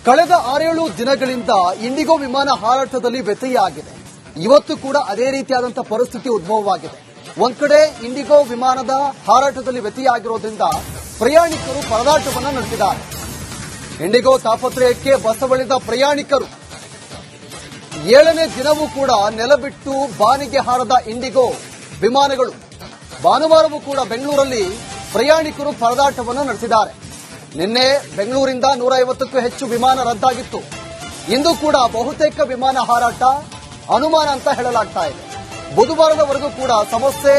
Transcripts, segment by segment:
ಕಳೆದ 6-7 ದಿನಗಳಿಂದ ಇಂಡಿಗೋ ವಿಮಾನ ಹಾರಾಟದಲ್ಲಿ ವ್ಯತ್ಯಯ ಆಗಿದೆ. ಇವತ್ತು ಕೂಡ ಅದೇ ರೀತಿಯಾದಂತಹ ಪರಿಸ್ಥಿತಿ ಉದ್ಭವವಾಗಿದೆ. ಒಂದ್ ಕಡೆ ಇಂಡಿಗೋ ವಿಮಾನದ ಹಾರಾಟದಲ್ಲಿ ವ್ಯತ್ಯಯ ಆಗಿರೋದ್ರಿಂದ ಪ್ರಯಾಣಿಕರು ಪರದಾಟವನ್ನು ನಡೆಸಿದ್ದಾರೆ. ಇಂಡಿಗೋ ತಾಪತ್ರಯಕ್ಕೆ ಬಸವಳಿದ ಪ್ರಯಾಣಿಕರು 7ನೇ ದಿನವೂ ಕೂಡ ನೆಲ ಬಿಟ್ಟು ಬಾನಿಗೆ ಹಾರದ ಇಂಡಿಗೋ ವಿಮಾನಗಳು ಭಾನುವಾರವೂ ಕೂಡ ಬೆಂಗಳೂರಲ್ಲಿ ಪ್ರಯಾಣಿಕರು ಪರದಾಟವನ್ನು ನಡೆಸಿದ್ದಾರೆ. ನಿನ್ನೆ ಬೆಂಗಳೂರಿಂದ 150ಕ್ಕೂ ಹೆಚ್ಚು ವಿಮಾನ ರದ್ದಾಗಿತ್ತು. ಇಂದು ಕೂಡ ಬಹುತೇಕ ವಿಮಾನ ಹಾರಾಟ ಅನುಮಾನ ಅಂತ ಹೇಳಲಾಗ್ತಾ ಇದೆ. ಬುಧವಾರದವರೆಗೂ ಕೂಡ ಸಮಸ್ಯೆ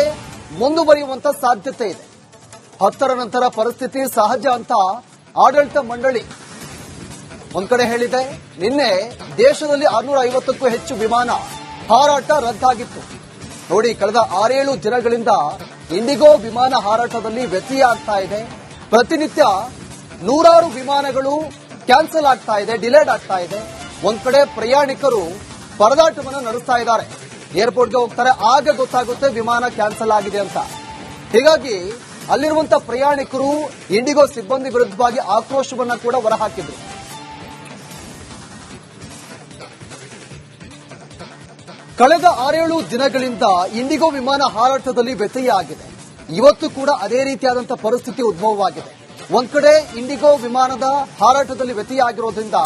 ಮುಂದುವರಿಯುವಂತ ಸಾಧ್ಯತೆ ಇದೆ. 10ರ ನಂತರ ಪರಿಸ್ಥಿತಿ ಸಹಜ ಅಂತ ಆಡಳಿತ ಮಂಡಳಿ ಒಂದ್ ಕಡೆ ಹೇಳಿದೆ. ನಿನ್ನೆ ದೇಶದಲ್ಲಿ 650ಕ್ಕೂ ಹೆಚ್ಚು ವಿಮಾನ ಹಾರಾಟ ರದ್ದಾಗಿತ್ತು. ನೋಡಿ, ಕಳೆದ 6-7 ದಿನಗಳಿಂದ ಇಂಡಿಗೋ ವಿಮಾನ ಹಾರಾಟದಲ್ಲಿ ವ್ಯತ್ಯಯ ಆಗ್ತಾ ಇದೆ. ಪ್ರತಿನಿತ್ಯ ನೂರಾರು ವಿಮಾನಗಳು ಕ್ಯಾನ್ಸಲ್ ಆಗ್ತಾ ಇದೆ, ಡಿಲೇಡ್ ಆಗ್ತಾ ಇದೆ. ಒಂದ್ ಕಡೆ ಪ್ರಯಾಣಿಕರು ಪರದಾಟವನ್ನು ನಡೆಸ್ತಾ ಇದ್ದಾರೆ. ಏರ್ಪೋರ್ಟ್ಗೆ ಹೋಗ್ತಾರೆ, ಆಗ ಗೊತ್ತಾಗುತ್ತೆ ವಿಮಾನ ಕ್ಯಾನ್ಸಲ್ ಆಗಿದೆ ಅಂತ. ಹೀಗಾಗಿ ಅಲ್ಲಿರುವಂತಹ ಪ್ರಯಾಣಿಕರು ಇಂಡಿಗೋ ಸಿಬ್ಬಂದಿ ವಿರುದ್ಧವಾಗಿ ಆಕ್ರೋಶವನ್ನ ಕೂಡ ಹೊರಹಾಕಿದ್ರು. ಕಳೆದ 6-7 ದಿನಗಳಿಂದ ಇಂಡಿಗೋ ವಿಮಾನ ಹಾರಾಟದಲ್ಲಿ ವ್ಯತ್ಯಯ ಆಗಿದೆ. ಇವತ್ತು ಕೂಡ ಅದೇ ರೀತಿಯಾದಂತಹ ಪರಿಸ್ಥಿತಿ ಉದ್ಭವವಾಗಿದೆ. ಒಂದ್ ಕಡೆ ಇಂಡಿಗೋ ವಿಮಾನದ ಹಾರಾಟದಲ್ಲಿ ವ್ಯತ್ಯಯ ಆಗಿರೋದ್ರಿಂದ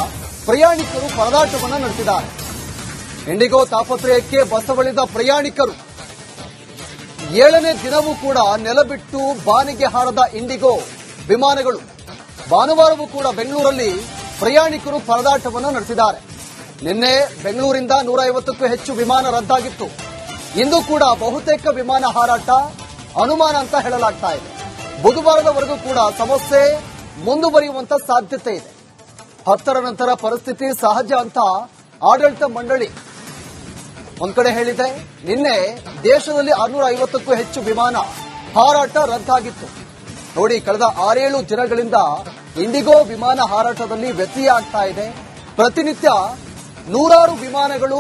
ಪ್ರಯಾಣಿಕರು ಪರದಾಟವನ್ನು ನಡೆಸಿದ್ದಾರೆ. ಇಂಡಿಗೋ ತಾಪತ್ರಯಕ್ಕೆ ಬಸವಳಿದ ಪ್ರಯಾಣಿಕರು 7ನೇ ದಿನವೂ ಕೂಡ ನೆಲ ಬಿಟ್ಟು ಬಾನಿಗೆ ಹಾರದ ಇಂಡಿಗೋ ವಿಮಾನಗಳು ಭಾನುವಾರವೂ ಕೂಡ ಬೆಂಗಳೂರಲ್ಲಿ ಪ್ರಯಾಣಿಕರು ಪರದಾಟವನ್ನು ನಡೆಸಿದ್ದಾರೆ. ನಿನ್ನೆ ಬೆಂಗಳೂರಿಂದ 150ಕ್ಕೂ ಹೆಚ್ಚು ವಿಮಾನ ರದ್ದಾಗಿತ್ತು. ಇಂದು ಕೂಡ ಬಹುತೇಕ ವಿಮಾನ ಹಾರಾಟ ಅನುಮಾನ ಅಂತ ಹೇಳಲಾಗ್ತಾ ಇದೆ. ಬುಧವಾರದವರೆಗೂ ಕೂಡ ಸಮಸ್ಯೆ ಮುಂದುವರಿಯುವಂತ ಸಾಧ್ಯತೆ ಇದೆ. 10ರ ನಂತರ ಪರಿಸ್ಥಿತಿ ಸಹಜ ಅಂತ ಆಡಳಿತ ಮಂಡಳಿ ಒಂದ್ ಕಡೆ ಹೇಳಿದೆ. ನಿನ್ನೆ ದೇಶದಲ್ಲಿ 650ಕ್ಕೂ ಹೆಚ್ಚು ವಿಮಾನ ಹಾರಾಟ ರದ್ದಾಗಿತ್ತು. ನೋಡಿ, ಕಳೆದ 6-7 ದಿನಗಳಿಂದ ಇಂಡಿಗೋ ವಿಮಾನ ಹಾರಾಟದಲ್ಲಿ ವ್ಯತ್ಯಯ ಆಗ್ತಾ ಇದೆ. ಪ್ರತಿನಿತ್ಯ ನೂರಾರು ವಿಮಾನಗಳು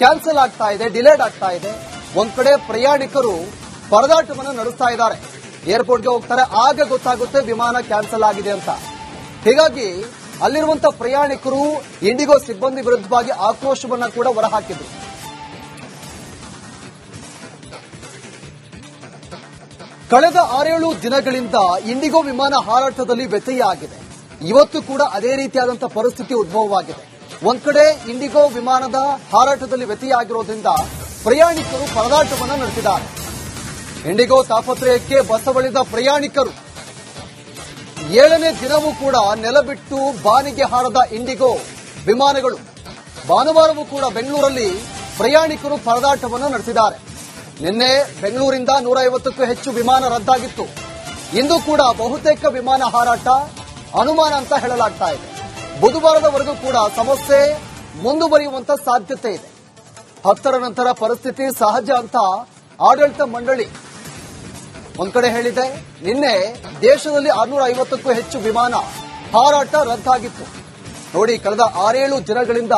ಕ್ಯಾನ್ಸಲ್ ಆಗ್ತಾ ಇದೆ, ಡಿಲೇಡ್ ಆಗ್ತಾ ಇದೆ. ಒಂದ್ ಕಡೆ ಪ್ರಯಾಣಿಕರು ಪರದಾಟವನ್ನು ನಡೆಸ್ತಾ ಇದ್ದಾರೆ. ಏರ್ಪೋರ್ಟ್ಗೆ ಹೋಗ್ತಾರೆ, ಆಗ ಗೊತ್ತಾಗುತ್ತೆ ವಿಮಾನ ಕ್ಯಾನ್ಸಲ್ ಆಗಿದೆ ಅಂತ. ಹೀಗಾಗಿ ಅಲ್ಲಿರುವಂತಹ ಪ್ರಯಾಣಿಕರು ಇಂಡಿಗೋ ಸಿಬ್ಬಂದಿ ವಿರುದ್ಧವಾಗಿ ಆಕ್ರೋಶವನ್ನ ಕೂಡ ಹೊರಹಾಕಿದ್ರು. ಕಳೆದ 6-7 ದಿನಗಳಿಂದ ಇಂಡಿಗೋ ವಿಮಾನ ಹಾರಾಟದಲ್ಲಿ ವ್ಯತ್ಯಯ ಆಗಿದೆ. ಇವತ್ತು ಕೂಡ ಅದೇ ರೀತಿಯಾದಂತಹ ಪರಿಸ್ಥಿತಿ ಉದ್ಭವವಾಗಿದೆ. ಒಂದ್ ಕಡೆ ಇಂಡಿಗೋ ವಿಮಾನದ ಹಾರಾಟದಲ್ಲಿ ವ್ಯತ್ಯಯ ಆಗಿರೋದ್ರಿಂದ ಪ್ರಯಾಣಿಕರು ಪರದಾಟವನ್ನು ನಡೆಸಿದ್ದಾರೆ. ಇಂಡಿಗೋ ತಾಪತ್ರಯಕ್ಕೆ ಬಸವಳಿದ ಪ್ರಯಾಣಿಕರು 7ನೇ ದಿನವೂ ಕೂಡ ನೆಲ ಬಿಟ್ಟು ಬಾನಿಗೆ ಹಾರದ ಇಂಡಿಗೋ ವಿಮಾನಗಳು ಭಾನುವಾರವೂ ಕೂಡ ಬೆಂಗಳೂರಲ್ಲಿ ಪ್ರಯಾಣಿಕರು ಪರದಾಟವನ್ನು ನಡೆಸಿದ್ದಾರೆ. ನಿನ್ನೆ ಬೆಂಗಳೂರಿಂದ 150ಕ್ಕೂ ಹೆಚ್ಚು ವಿಮಾನ ರದ್ದಾಗಿತ್ತು. ಇಂದು ಕೂಡ ಬಹುತೇಕ ವಿಮಾನ ಹಾರಾಟ ಅನುಮಾನ ಅಂತ ಹೇಳಲಾಗ್ತಾ ಇದೆ. ಬುಧವಾರದವರೆಗೂ ಕೂಡ ಸಮಸ್ಯೆ ಮುಂದುವರಿಯುವಂತ ಸಾಧ್ಯತೆ ಇದೆ. 10ರ ನಂತರ ಪರಿಸ್ಥಿತಿ ಸಹಜ ಅಂತ ಆಡಳಿತ ಮಂಡಳಿ ಒಂದ್ ಕಡೆ ಹೇಳಿದೆ. ನಿನ್ನೆ ದೇಶದಲ್ಲಿ 650ಕ್ಕೂ ಹೆಚ್ಚು ವಿಮಾನ ಹಾರಾಟ ರದ್ದಾಗಿತ್ತು. ನೋಡಿ, ಕಳೆದ 6-7 ದಿನಗಳಿಂದ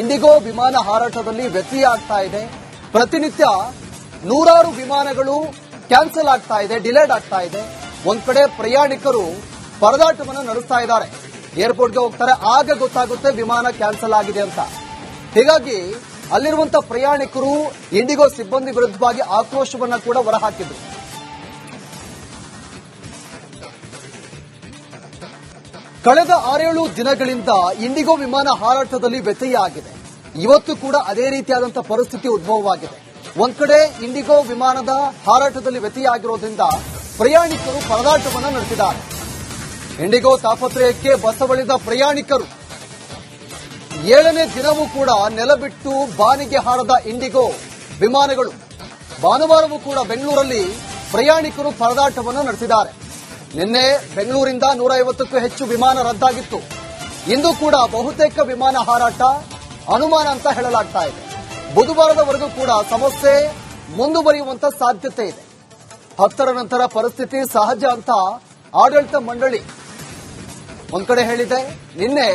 ಇಂಡಿಗೋ ವಿಮಾನ ಹಾರಾಟದಲ್ಲಿ ವ್ಯತ್ಯಯ ಆಗ್ತಾ ಇದೆ. ಪ್ರತಿನಿತ್ಯ ನೂರಾರು ವಿಮಾನಗಳು ಕ್ಯಾನ್ಸಲ್ ಆಗ್ತಾ ಇದೆ, ಡಿಲೇಡ್ ಆಗ್ತಾ ಇದೆ. ಒಂದ್ ಕಡೆ ಪ್ರಯಾಣಿಕರು ಪರದಾಟವನ್ನು ನಡೆಸ್ತಾ ಇದ್ದಾರೆ. ಏರ್ಪೋರ್ಟ್ಗೆ ಹೋಗ್ತಾರೆ, ಆಗ ಗೊತ್ತಾಗುತ್ತೆ ವಿಮಾನ ಕ್ಯಾನ್ಸಲ್ ಆಗಿದೆ ಅಂತ. ಹೀಗಾಗಿ ಅಲ್ಲಿರುವಂತಹ ಪ್ರಯಾಣಿಕರು ಇಂಡಿಗೋ ಸಿಬ್ಬಂದಿ ವಿರುದ್ಧವಾಗಿ ಆಕ್ರೋಶವನ್ನ ಕೂಡ ಹೊರಹಾಕಿದ್ರು. ಕಳೆದ 6-7 ದಿನಗಳಿಂದ ಇಂಡಿಗೋ ವಿಮಾನ ಹಾರಾಟದಲ್ಲಿ ವ್ಯತ್ಯಯ ಆಗಿದೆ. ಇವತ್ತು ಕೂಡ ಅದೇ ರೀತಿಯಾದಂತಹ ಪರಿಸ್ಥಿತಿ ಉದ್ಭವವಾಗಿದೆ. ಒಂದ್ ಕಡೆ ಇಂಡಿಗೋ ವಿಮಾನದ ಹಾರಾಟದಲ್ಲಿ ವ್ಯತ್ಯಯ ಆಗಿರೋದ್ರಿಂದ ಪ್ರಯಾಣಿಕರು ಪರದಾಟವನ್ನು ನಡೆಸಿದ್ದಾರೆ. ಇಂಡಿಗೋ ತಾಪತ್ರಯಕ್ಕೆ ಬಸವಳಿದ ಪ್ರಯಾಣಿಕರು 7ನೇ ದಿನವೂ ಕೂಡ ನೆಲ ಬಿಟ್ಟು ಬಾನಿಗೆ ಹಾರದ ಇಂಡಿಗೋ ವಿಮಾನಗಳು ಭಾನುವಾರವೂ ಕೂಡ ಬೆಂಗಳೂರಲ್ಲಿ ಪ್ರಯಾಣಿಕರು ಪರದಾಟವನ್ನು ನಡೆಸಿದ್ದಾರೆ. ನಿನ್ನೆ ಬೆಂಗಳೂರಿಂದ 150ಕ್ಕೂ ಹೆಚ್ಚು ವಿಮಾನ ರದ್ದಾಗಿತ್ತು. ಇಂದು ಕೂಡ ಬಹುತೇಕ ವಿಮಾನ ಹಾರಾಟ ಅನುಮಾನ ಅಂತ ಹೇಳಲಾಗ್ತಾ ಇದೆ. ಬುಧವಾರದವರೆಗೂ ಕೂಡ ಸಮಸ್ಯೆ ಮುಂದುವರಿಯುವಂತ ಸಾಧ್ಯತೆ ಇದೆ. 10ರ ನಂತರ ಪರಿಸ್ಥಿತಿ ಸಹಜ ಅಂತ ಆಡಳಿತ ಮಂಡಳಿ ಒಂದ್ ಕಡೆ ಹೇಳಿದೆ. ನಿನ್ನೆ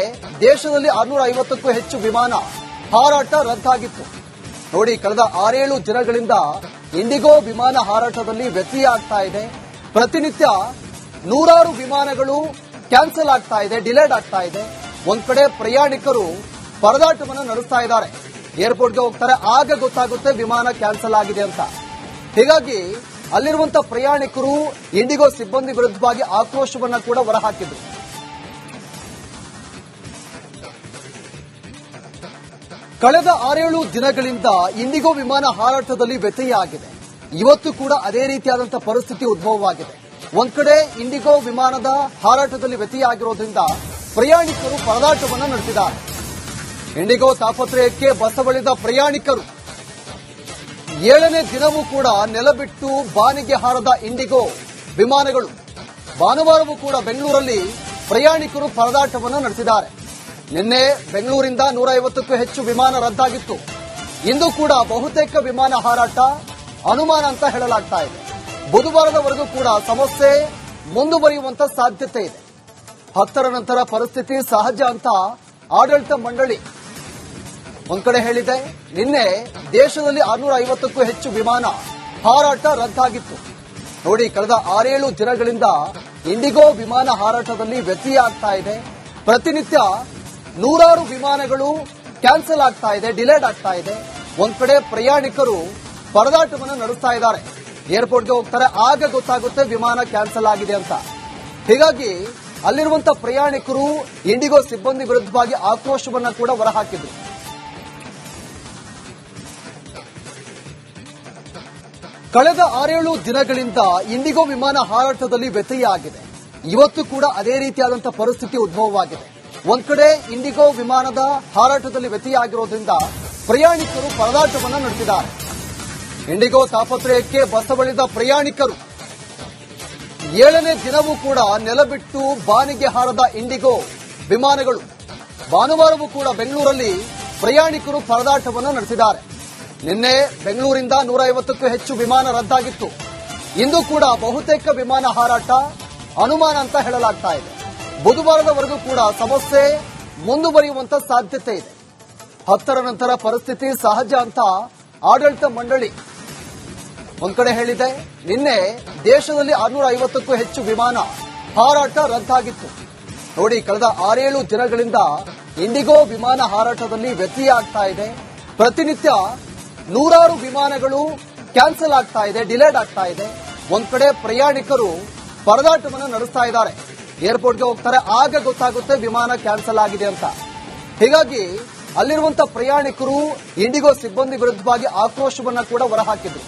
ದೇಶದಲ್ಲಿ 650ಕ್ಕೂ ಹೆಚ್ಚು ವಿಮಾನ ಹಾರಾಟ ರದ್ದಾಗಿತ್ತು. ನೋಡಿ, ಕಳೆದ 6-7 ದಿನಗಳಿಂದ ಇಂಡಿಗೋ ವಿಮಾನ ಹಾರಾಟದಲ್ಲಿ ವ್ಯತ್ಯಯ ಆಗ್ತಾ ಇದೆ. ಪ್ರತಿನಿತ್ಯ ನೂರಾರು ವಿಮಾನಗಳು ಕ್ಯಾನ್ಸಲ್ ಆಗ್ತಾ ಇದೆ, ಡಿಲೇಡ್ ಆಗ್ತಾ ಇದೆ. ಒಂದ್ ಕಡೆ ಪ್ರಯಾಣಿಕರು ಪರದಾಟವನ್ನು ನಡೆಸ್ತಾ ಇದ್ದಾರೆ. ಏರ್ಪೋರ್ಟ್ಗೆ ಹೋಗ್ತಾರೆ, ಆಗ ಗೊತ್ತಾಗುತ್ತೆ ವಿಮಾನ ಕ್ಯಾನ್ಸಲ್ ಆಗಿದೆ ಅಂತ. ಹೀಗಾಗಿ ಅಲ್ಲಿರುವಂತಹ ಪ್ರಯಾಣಿಕರು ಇಂಡಿಗೋ ಸಿಬ್ಬಂದಿ ವಿರುದ್ಧವಾಗಿ ಆಕ್ರೋಶವನ್ನ ಕೂಡ ಹೊರಹಾಕಿದ್ರು. ಕಳೆದ 6-7 ದಿನಗಳಿಂದ ಇಂಡಿಗೋ ವಿಮಾನ ಹಾರಾಟದಲ್ಲಿ ವ್ಯತ್ಯಯ ಆಗಿದೆ. ಇವತ್ತು ಕೂಡ ಅದೇ ರೀತಿಯಾದಂತಹ ಪರಿಸ್ಥಿತಿ ಉದ್ಭವವಾಗಿದೆ. ಒಂದ್ ಕಡೆ ಇಂಡಿಗೋ ವಿಮಾನದ ಹಾರಾಟದಲ್ಲಿ ವ್ಯತ್ಯಯ ಆಗಿರೋದ್ರಿಂದ ಪ್ರಯಾಣಿಕರು ಪರದಾಟವನ್ನು ನಡೆಸಿದ್ದಾರೆ. ಇಂಡಿಗೋ ತಾಪತ್ರಯಕ್ಕೆ ಬಸವಳಿದ ಪ್ರಯಾಣಿಕರು 7ನೇ ದಿನವೂ ಕೂಡ ನೆಲಬಿಟ್ಟು ಬಾನಿಗೆ ಹಾರದ ಇಂಡಿಗೋ ವಿಮಾನಗಳು. ಭಾನುವಾರವೂ ಕೂಡ ಬೆಂಗಳೂರಲ್ಲಿ ಪ್ರಯಾಣಿಕರು ಪರದಾಟವನ್ನು ನಡೆಸಿದ್ದಾರೆ. ನಿನ್ನೆ ಬೆಂಗಳೂರಿಂದ 150ಕ್ಕೂ ಹೆಚ್ಚು ವಿಮಾನ ರದ್ದಾಗಿತ್ತು. ಇಂದು ಕೂಡ ಬಹುತೇಕ ವಿಮಾನ ಹಾರಾಟ ಅನುಮಾನ ಅಂತ ಹೇಳಲಾಗ್ತಾ ಇದೆ. ಬುಧವಾರದವರೆಗೂ ಕೂಡ ಸಮಸ್ಯೆ ಮುಂದುವರಿಯುವಂತ ಸಾಧ್ಯತೆ ಇದೆ. 10ರ ನಂತರ ಪರಿಸ್ಥಿತಿ ಸಹಜ ಅಂತ ಆಡಳಿತ ಮಂಡಳಿ ಒಂದ್ ಕಡೆ ಹೇಳಿದೆ. ನಿನ್ನೆ ದೇಶದಲ್ಲಿ 650ಕ್ಕೂ ಹೆಚ್ಚು ವಿಮಾನ ಹಾರಾಟ ರದ್ದಾಗಿತ್ತು. ನೋಡಿ, ಕಳೆದ 6-7 ದಿನಗಳಿಂದ ಇಂಡಿಗೋ ವಿಮಾನ ಹಾರಾಟದಲ್ಲಿ ವ್ಯತ್ಯಯ ಆಗ್ತಾ ಇದೆ. ಪ್ರತಿನಿತ್ಯ 100 ವಿಮಾನಗಳು ಕ್ಯಾನ್ಸಲ್ ಆಗ್ತಾ ಇದೆ, ಡಿಲೇಡ್ ಆಗ್ತಾ ಇದೆ. ಒಂದ್ ಕಡೆ ಪ್ರಯಾಣಿಕರು ಪರದಾಟವನ್ನು ನಡೆಸ್ತಾ ಇದ್ದಾರೆ. ಏರ್ಪೋರ್ಟ್ಗೆ ಹೋಗ್ತಾರೆ, ಆಗ ಗೊತ್ತಾಗುತ್ತೆ ವಿಮಾನ ಕ್ಯಾನ್ಸಲ್ ಆಗಿದೆ ಅಂತ. ಹೀಗಾಗಿ ಅಲ್ಲಿರುವಂತಹ ಪ್ರಯಾಣಿಕರು ಇಂಡಿಗೋ ಸಿಬ್ಬಂದಿ ವಿರುದ್ಧವಾಗಿ ಆಕ್ರೋಶವನ್ನ ಕೂಡ ಹೊರಹಾಕಿದ್ರು. ಕಳೆದ 6-7 ದಿನಗಳಿಂದ ಇಂಡಿಗೋ ವಿಮಾನ ಹಾರಾಟದಲ್ಲಿ ವ್ಯತ್ಯಯ ಆಗಿದೆ. ಇವತ್ತು ಕೂಡ ಅದೇ ರೀತಿಯಾದಂತಹ ಪರಿಸ್ಥಿತಿ ಉದ್ಭವವಾಗಿದೆ. ಒಂದ್ ಕಡೆ ಇಂಡಿಗೋ ವಿಮಾನದ ಹಾರಾಟದಲ್ಲಿ ವ್ಯತ್ಯಯ ಆಗಿರೋದ್ರಿಂದ ಪ್ರಯಾಣಿಕರು ಪರದಾಟವನ್ನು ನಡೆಸಿದ್ದಾರೆ. ಇಂಡಿಗೋ ತಾಪತ್ರಯಕ್ಕೆ ಬಸವಳಿದ ಪ್ರಯಾಣಿಕರು 7ನೇ ದಿನವೂ ಕೂಡ ನೆಲಬಿಟ್ಟು ಬಾನಿಗೆ ಹಾರದ ಇಂಡಿಗೋ ವಿಮಾನಗಳು. ಭಾನುವಾರವೂ ಕೂಡ ಬೆಂಗಳೂರಲ್ಲಿ ಪ್ರಯಾಣಿಕರು ಪರದಾಟವನ್ನು ನಡೆಸಿದ್ದಾರೆ. ನಿನ್ನೆ ಬೆಂಗಳೂರಿಂದ 150ಕ್ಕೂ ಹೆಚ್ಚು ವಿಮಾನ ರದ್ದಾಗಿತ್ತು. ಇಂದು ಕೂಡ ಬಹುತೇಕ ವಿಮಾನ ಹಾರಾಟ ಅನುಮಾನ ಅಂತ ಹೇಳಲಾಗ್ತಾ ಇದೆ. ಬುಧವಾರದವರೆಗೂ ಕೂಡ ಸಮಸ್ಯೆ ಮುಂದುವರಿಯುವಂತ ಸಾಧ್ಯತೆ ಇದೆ. 10ರ ನಂತರ ಪರಿಸ್ಥಿತಿ ಸಹಜ ಅಂತ ಆಡಳಿತ ಮಂಡಳಿ ಒಂದ್ ಕಡೆ ಹೇಳಿದೆ. ನಿನ್ನೆ ದೇಶದಲ್ಲಿ 650ಕ್ಕೂ ಹೆಚ್ಚು ವಿಮಾನ ಹಾರಾಟ ರದ್ದಾಗಿತ್ತು. ನೋಡಿ, ಕಳೆದ 6-7 ದಿನಗಳಿಂದ ಇಂಡಿಗೋ ವಿಮಾನ ಹಾರಾಟದಲ್ಲಿ ವ್ಯತ್ಯಯ ಆಗ್ತಾ ಇದೆ. ಪ್ರತಿನಿತ್ಯ 100 ವಿಮಾನಗಳು ಕ್ಯಾನ್ಸಲ್ ಆಗ್ತಾ ಇದೆ, ಡಿಲೇಡ್ ಆಗ್ತಾ ಇದೆ. ಒಂದ್ ಕಡೆ ಪ್ರಯಾಣಿಕರು ಪರದಾಟವನ್ನು ನಡೆಸ್ತಾ ಇದ್ದಾರೆ. ಏರ್ಪೋರ್ಟ್ಗೆ ಹೋಗ್ತಾರೆ, ಆಗ ಗೊತ್ತಾಗುತ್ತೆ ವಿಮಾನ ಕ್ಯಾನ್ಸಲ್ ಆಗಿದೆ ಅಂತ. ಹೀಗಾಗಿ ಅಲ್ಲಿರುವಂತಹ ಪ್ರಯಾಣಿಕರು ಇಂಡಿಗೋ ಸಿಬ್ಬಂದಿ ವಿರುದ್ಧವಾಗಿ ಆಕ್ರೋಶವನ್ನ ಕೂಡ ಹೊರಹಾಕಿದ್ರು.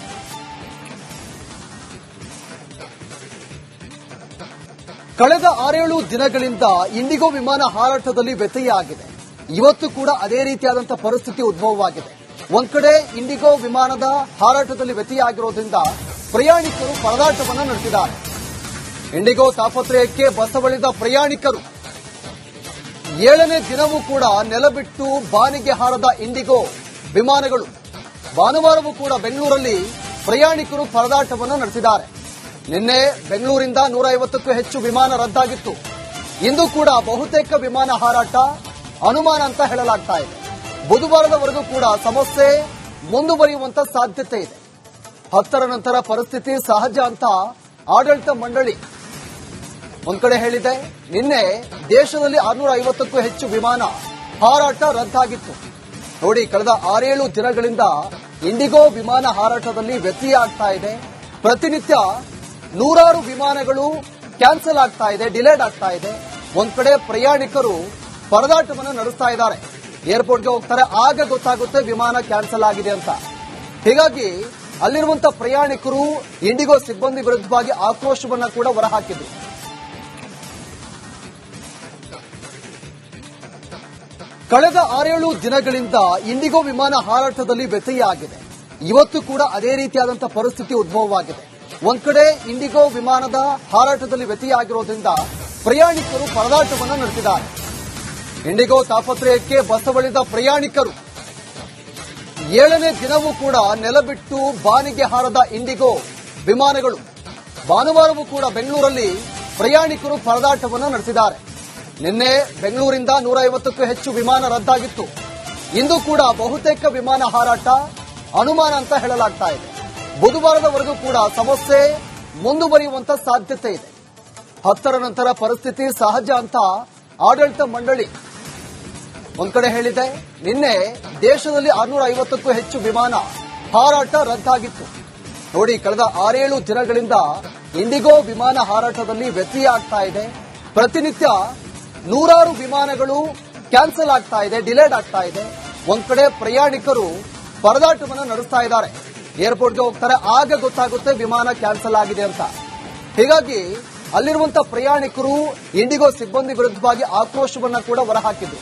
ಕಳೆದ 6-7 ದಿನಗಳಿಂದ ಇಂಡಿಗೋ ವಿಮಾನ ಹಾರಾಟದಲ್ಲಿ ವ್ಯತ್ಯಯ ಆಗಿದೆ. ಇವತ್ತು ಕೂಡ ಅದೇ ರೀತಿಯಾದಂತಹ ಪರಿಸ್ಥಿತಿ ಉದ್ಭವವಾಗಿದೆ. ಒಂದ್ ಕಡೆ ಇಂಡಿಗೋ ವಿಮಾನದ ಹಾರಾಟದಲ್ಲಿ ವ್ಯತ್ಯಯ ಆಗಿರೋದ್ರಿಂದ ಪ್ರಯಾಣಿಕರು ಪರದಾಟವನ್ನು ನಡೆಸಿದ್ದಾರೆ. ಇಂಡಿಗೋ ತಾಪತ್ರಯಕ್ಕೆ ಬಸವಳಿದ ಪ್ರಯಾಣಿಕರು 7ನೇ ದಿನವೂ ಕೂಡ ನೆಲಬಿಟ್ಟು ಬಾನಿಗೆ ಹಾರದ ಇಂಡಿಗೋ ವಿಮಾನಗಳು. ಭಾನುವಾರವೂ ಕೂಡ ಬೆಂಗಳೂರಲ್ಲಿ ಪ್ರಯಾಣಿಕರು ಪರದಾಟವನ್ನು ನಡೆಸಿದ್ದಾರೆ. ನಿನ್ನೆ ಬೆಂಗಳೂರಿಂದ 150ಕ್ಕೂ ಹೆಚ್ಚು ವಿಮಾನ ರದ್ದಾಗಿತ್ತು. ಇಂದು ಕೂಡ ಬಹುತೇಕ ವಿಮಾನ ಹಾರಾಟ ಅನುಮಾನ ಅಂತ ಹೇಳಲಾಗ್ತಾ ಇದೆ. ಬುಧವಾರದವರೆಗೂ ಕೂಡ ಸಮಸ್ಯೆ ಮುಂದುವರಿಯುವಂತ ಸಾಧ್ಯತೆ ಇದೆ. 10ರ ನಂತರ ಪರಿಸ್ಥಿತಿ ಸಹಜ ಅಂತ ಆಡಳಿತ ಮಂಡಳಿ ಒಂದ್ ಕಡೆ ಹೇಳಿದೆ. ನಿನ್ನೆ ಬೆಂಗಳೂರಿಂದ 150ಕ್ಕೂ ಹೆಚ್ಚು ವಿಮಾನ ಹಾರಾಟ ಅನುಮಾನ ಅಂತ ಹೇಳಲಾಗ್ತಾ ಇದೆ. ಬುಧವಾರದವರೆಗೂ ಕೂಡ ಸಮಸ್ಯೆ ಮುಂದುವರಿಯುವಂತ ಸಾಧ್ಯತೆ ಇದೆ. 10ರ ನಂತರ ಪರಿಸ್ಥಿತಿ ಸಹಜ ಅಂತ ಆಡಳಿತ ಮಂಡಳಿ. 10ರ ಒಂದ್ ಕಡೆ ಹೇಳಿದೆ. ನಿನ್ನೆ ದೇಶದಲ್ಲಿ 650ಕ್ಕೂ ಹೆಚ್ಚು ವಿಮಾನ ಹಾರಾಟ ರದ್ದಾಗಿತ್ತು. ನೋಡಿ, ಕಳೆದ 6-7 ದಿನಗಳಿಂದ ಇಂಡಿಗೋ ವಿಮಾನ ಹಾರಾಟದಲ್ಲಿ ವ್ಯತ್ಯಯ ಆಗ್ತಾ ಇದೆ. ಪ್ರತಿನಿತ್ಯ 100 ವಿಮಾನಗಳು ಕ್ಯಾನ್ಸಲ್ ಆಗ್ತಾ ಇದೆ, ಡಿಲೇಡ್ ಆಗ್ತಾ ಇದೆ. ಒಂದ್ ಕಡೆ ಪ್ರಯಾಣಿಕರು ಪರದಾಟವನ್ನು ನಡೆಸ್ತಾ ಇದ್ದಾರೆ. ಏರ್ಪೋರ್ಟ್ಗೆ ಹೋಗ್ತಾರೆ, ಆಗ ಗೊತ್ತಾಗುತ್ತೆ ವಿಮಾನ ಕ್ಯಾನ್ಸಲ್ ಆಗಿದೆ ಅಂತ. ಹೀಗಾಗಿ ಅಲ್ಲಿರುವಂತಹ ಪ್ರಯಾಣಿಕರು ಇಂಡಿಗೋ ಸಿಬ್ಬಂದಿ ವಿರುದ್ಧವಾಗಿ ಆಕ್ರೋಶವನ್ನ ಕೂಡ ಹೊರಹಾಕಿದ್ರು. ಕಳೆದ 6-7 ದಿನಗಳಿಂದ ಇಂಡಿಗೋ ವಿಮಾನ ಹಾರಾಟದಲ್ಲಿ ವ್ಯತ್ಯಯ ಆಗಿದೆ. ಇವತ್ತು ಕೂಡ ಅದೇ ರೀತಿಯಾದಂತಹ ಪರಿಸ್ಥಿತಿ ಉದ್ಭವವಾಗಿದೆ. ಒಂದ್ ಕಡೆ ಇಂಡಿಗೋ ವಿಮಾನದ ಹಾರಾಟದಲ್ಲಿ ವ್ಯತ್ಯಯ ಆಗಿರೋದ್ರಿಂದ ಪ್ರಯಾಣಿಕರು ಪರದಾಟವನ್ನು ನಡೆಸಿದ್ದಾರೆ. ಇಂಡಿಗೋ ತಾಪತ್ರಯಕ್ಕೆ ಬಸವಳಿದ ಪ್ರಯಾಣಿಕರು 7ನೇ ದಿನವೂ ಕೂಡ ನೆಲಬಿಟ್ಟು ಬಾನಿಗೆ ಹಾರದ ಇಂಡಿಗೋ ವಿಮಾನಗಳು. ಭಾನುವಾರವೂ ಕೂಡ ಬೆಂಗಳೂರಲ್ಲಿ ಪ್ರಯಾಣಿಕರು ಪರದಾಟವನ್ನು ನಡೆಸಿದ್ದಾರೆ. ನಿನ್ನೆ ಬೆಂಗಳೂರಿಂದ 150ಕ್ಕೂ ಹೆಚ್ಚು ವಿಮಾನ ರದ್ದಾಗಿತ್ತು. ಇಂದು ಕೂಡ ಬಹುತೇಕ ವಿಮಾನ ಹಾರಾಟ ಅನುಮಾನ ಅಂತ ಹೇಳಲಾಗ್ತಾ ಇದೆ. ಬುಧವಾರದವರೆಗೂ ಕೂಡ ಸಮಸ್ಯೆ ಮುಂದುವರಿಯುವಂತ ಸಾಧ್ಯತೆ ಇದೆ. 10ರ ನಂತರ ಪರಿಸ್ಥಿತಿ ಸಹಜ ಅಂತ ಆಡಳಿತ ಮಂಡಳಿ ಒಂದ್ ಕಡೆ ಹೇಳಿದೆ, ನಿನ್ನೆ ದೇಶದಲ್ಲಿ 650ಕ್ಕೂ ಹೆಚ್ಚು ವಿಮಾನ ಹಾರಾಟ ರದ್ದಾಗಿತ್ತು. ನೋಡಿ, ಕಳೆದ 6-7 ದಿನಗಳಿಂದ ಇಂಡಿಗೋ ವಿಮಾನ ಹಾರಾಟದಲ್ಲಿ ವ್ಯತ್ಯಯ ಆಗ್ತಾ ಇದೆ. ಪ್ರತಿನಿತ್ಯ ನೂರಾರು ವಿಮಾನಗಳು ಕ್ಯಾನ್ಸಲ್ ಆಗ್ತಾ ಇದೆ, ಡಿಲೇಡ್ ಆಗ್ತಾ ಇದೆ. ಒಂದ್ ಕಡೆ ಪ್ರಯಾಣಿಕರು ಪರದಾಟವನ್ನು ನಡೆಸ್ತಾ ಇದ್ದಾರೆ. ಏರ್ಪೋರ್ಟ್ಗೆ ಹೋಗ್ತಾರೆ, ಆಗ ಗೊತ್ತಾಗುತ್ತೆ ವಿಮಾನ ಕ್ಯಾನ್ಸಲ್ ಆಗಿದೆ ಅಂತ. ಹೀಗಾಗಿ ಅಲ್ಲಿರುವಂತಹ ಪ್ರಯಾಣಿಕರು ಇಂಡಿಗೋ ಸಿಬ್ಬಂದಿ ವಿರುದ್ಧವಾಗಿ ಆಕ್ರೋಶವನ್ನ ಕೂಡ ಹೊರಹಾಕಿದ್ರು.